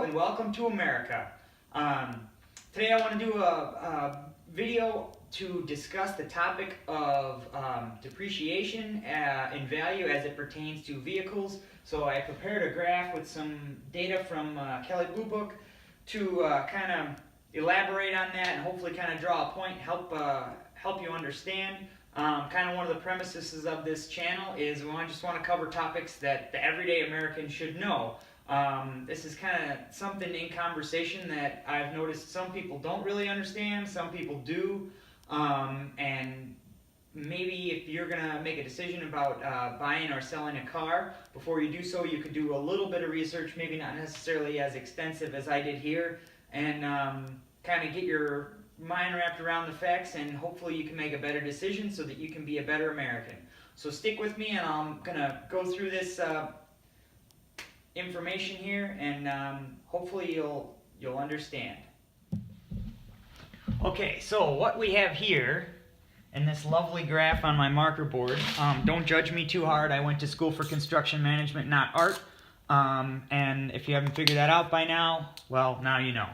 and welcome to America. Today I want to do a video to discuss the topic of depreciation in value as it pertains to vehicles. So I prepared a graph with some data from Kelley Blue Book to kind of elaborate on that and hopefully kind of draw a point, help you understand. Kind of one of the premises of this channel is we just want to cover topics that the everyday American should know. This is kind of something in conversation that I've noticed some people don't really understand, some people do, and maybe if you're going to make a decision about buying or selling a car, before you do so you could do a little bit of research, maybe not necessarily as extensive as I did here, and kind of get your mind wrapped around the facts, and hopefully you can make a better decision so that you can be a better American. So stick with me, and I'm going to go through this information here, and hopefully you'll understand. Okay, so what we have here in this lovely graph on my marker board, don't judge me too hard. I went to school for construction management, not art, and if you haven't figured that out by now, well, now you know.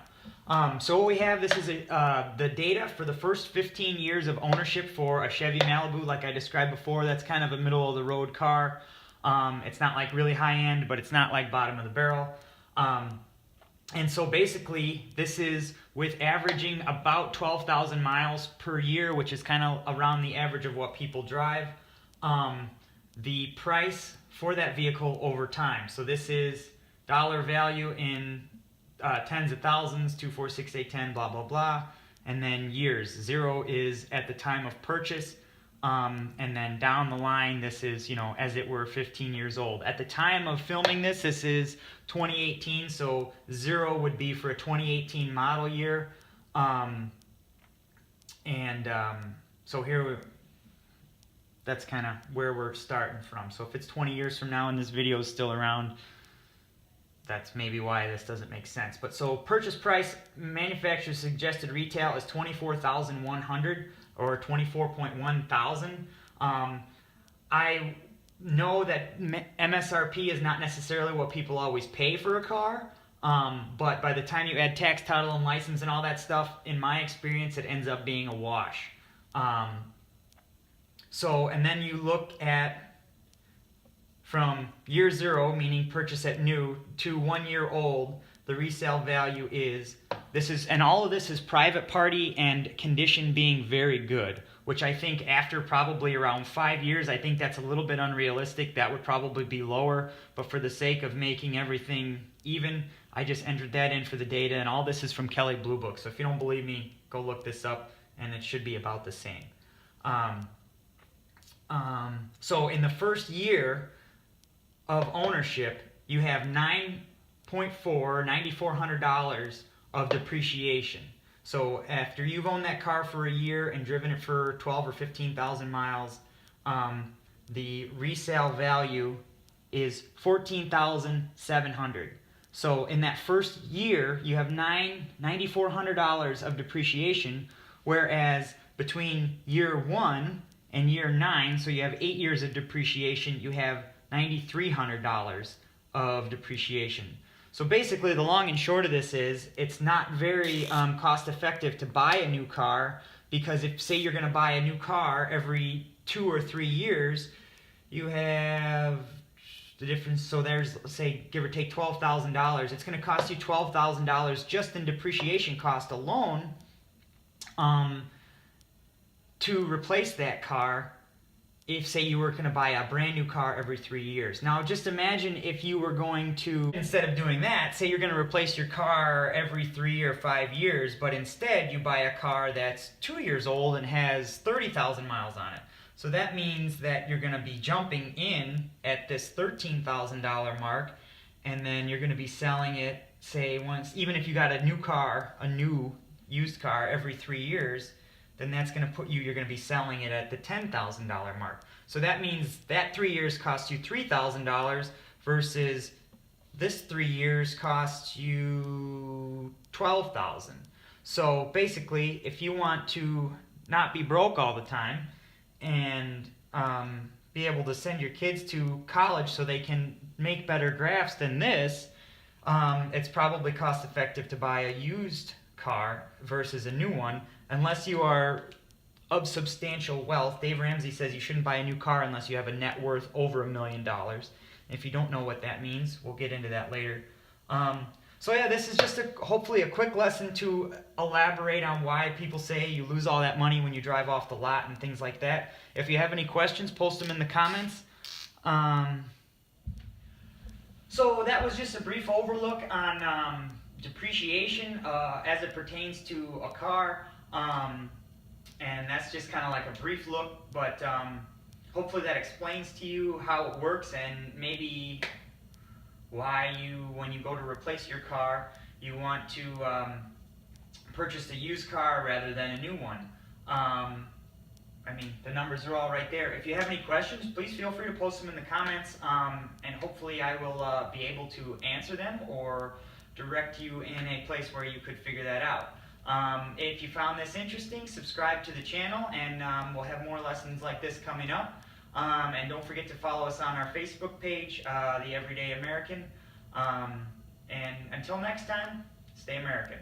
So what we have, this is the data for the first 15 years of ownership for a Chevy Malibu, like I described before. That's kind of a middle-of-the-road car. It's not like really high-end, but it's not like bottom of the barrel. And so basically, this is with averaging about 12,000 miles per year, which is kind of around the average of what people drive. The price for that vehicle over time. So this is dollar value in tens of thousands, 2, 4, 6, 8, 10, blah, blah, blah. And then years. 0 is at the time of purchase. And then down the line, this is, as it were 15 years old. At the time of filming this, this is 2018, so 0 would be for a 2018 model year. So here, that's kind of where we're starting from. So if it's 20 years from now and this video is still around, that's maybe why this doesn't make sense. But so purchase price, manufacturer's suggested retail is $24,100 or $24.1 thousand. I know that MSRP is not necessarily what people always pay for a car, but by the time you add tax, title, and license and all that stuff, in my experience, it ends up being a wash. And then you look at from year 0, meaning purchase at new, to 1 year old, the resale value is, and all of this is private party and condition being very good, which I think after probably around 5 years, I think that's a little bit unrealistic. That would probably be lower, but for the sake of making everything even, I just entered that in for the data, and all this is from Kelley Blue Book. So if you don't believe me, go look this up, and it should be about the same. So in the first year of ownership, you have $9,400 of depreciation. So after you've owned that car for a year and driven it for 12 or 15,000 miles, the resale value is $14,700. So in that first year, you have $9,400 of depreciation, whereas between year 1 and year 9, so you have 8 years of depreciation, you have $9,300 of depreciation. So basically, the long and short of this is, it's not very cost effective to buy a new car, because if, say, you're going to buy a new car every 2 or 3 years, you have the difference. So there's, say, give or take $12,000. It's going to cost you $12,000 just in depreciation cost alone to replace that car. If, say, you were going to buy a brand new car every 3 years. Now, just imagine if you were going to, instead of doing that, say you're going to replace your car every 3 or 5 years, but instead you buy a car that's 2 years old and has 30,000 miles on it. So that means that you're going to be jumping in at this $13,000 mark, and then you're going to be selling it, say, once, even if you got a new car, a new used car every 3 years, then that's going to put you, you're going to be selling it at the $10,000 mark. So that means that 3 years costs you $3,000 versus this 3 years costs you $12,000. So basically, if you want to not be broke all the time and be able to send your kids to college so they can make better graphs than this, it's probably cost effective to buy a used car versus a new one, unless you are of substantial wealth. Dave Ramsey says you shouldn't buy a new car unless you have a net worth over $1 million. If you don't know what that means, we'll get into that later. So yeah, this is just hopefully a quick lesson to elaborate on why people say you lose all that money when you drive off the lot and things like that. If you have any questions, post them in the comments. So that was just a brief overlook on depreciation as it pertains to a car. And that's just kind of like a brief look, but hopefully that explains to you how it works and maybe why when you go to replace your car, you want to purchase a used car rather than a new one. I mean, the numbers are all right there. If you have any questions, please feel free to post them in the comments, and hopefully I will be able to answer them or direct you in a place where you could figure that out. If you found this interesting, subscribe to the channel, and we'll have more lessons like this coming up. And don't forget to follow us on our Facebook page, The Everyday American. And until next time, stay American.